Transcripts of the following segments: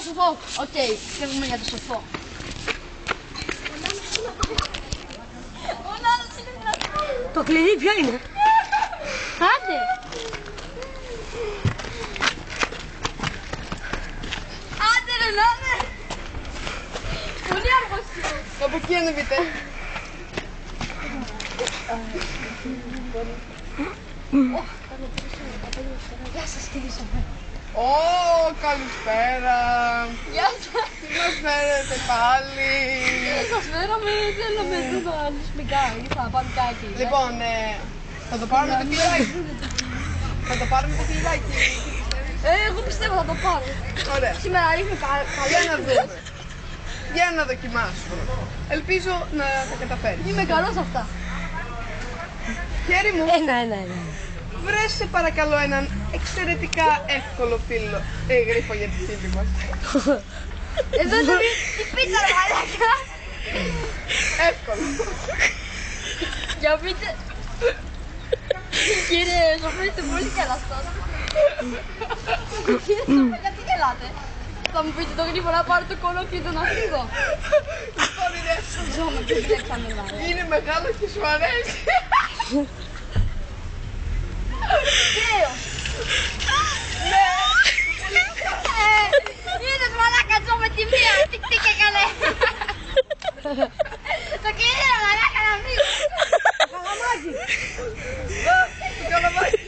σοφό. Οκ, φεύγουμε για το σοφό. Το κλειδί ποιο είναι? Άντε. Άντε ρε νάμε. Πολύ αργός. Από εκεί ανεβείτε. Γεια σας κύριε Σοφέ. Ω, καλησπέρα. Γεια σας. Τι μας φέρετε πάλι? Σας φέραμε, θέλαμε εδώ να λύσουμε κάτι, θα πάμε κάτι. Λοιπόν, θα το πάρουμε το φυλάκι. Θα το πάρουμε το φυλάκι. Εγώ πιστεύω θα το πάρω. Ωραία. Σήμερα ρίχνει καλή. Για να δούμε. Για να δοκιμάσουμε. Ελπίζω να τα καταφέρεις. Είμαι καλός αυτά. Χέρι μου, Ένα. βρες σε παρακαλώ έναν εξαιρετικά εύκολο φίλο. Γρίφο για τη φίλη μας. Εδώ είναι η πίτσα ρε μαλάκα. Εύκολο. Για πείτε. Κύριε Σοφέ, είστε πολύ γελαστός. Κύριε Σοφέ, γιατί γελάτε? Θα μου πείτε το γρήγορα να πάρω το κολόκι να φύγω. Λοιπόν, είναι Ζω με τι βλέξαμε μάλλον. Είναι μεγάλο και σου αρέσει. Κύριος. Είδες μαλάκα ζω με τη μία, τι και καλέ. Το κύριο μαλάκα να φύγω. Καλαμάκι. Το καλαμάκι.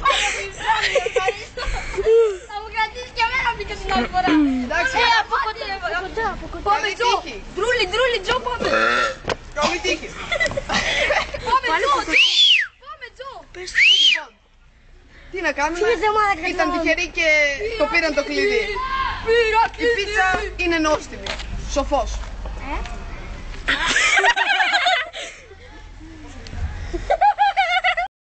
Πάμε πιψώνει, ευχαριστώ. Θα μου κρατήσεις και εμένα μπήκα την άλλη φορά. Εντάξει. Από κοντά. Πάμε Τζο. Ντρούλι, Τζο, πάμε. Καλή τύχη. Πάμε Τζο. Πάμε Τζο. Λοιπόν, τι να κάνουμε, Φίλε, μαλάκα, ήταν καλά. τυχεροί και το πήραν το κλειδί. Πήρα Η πίτσα είναι νόστιμη. Σοφός.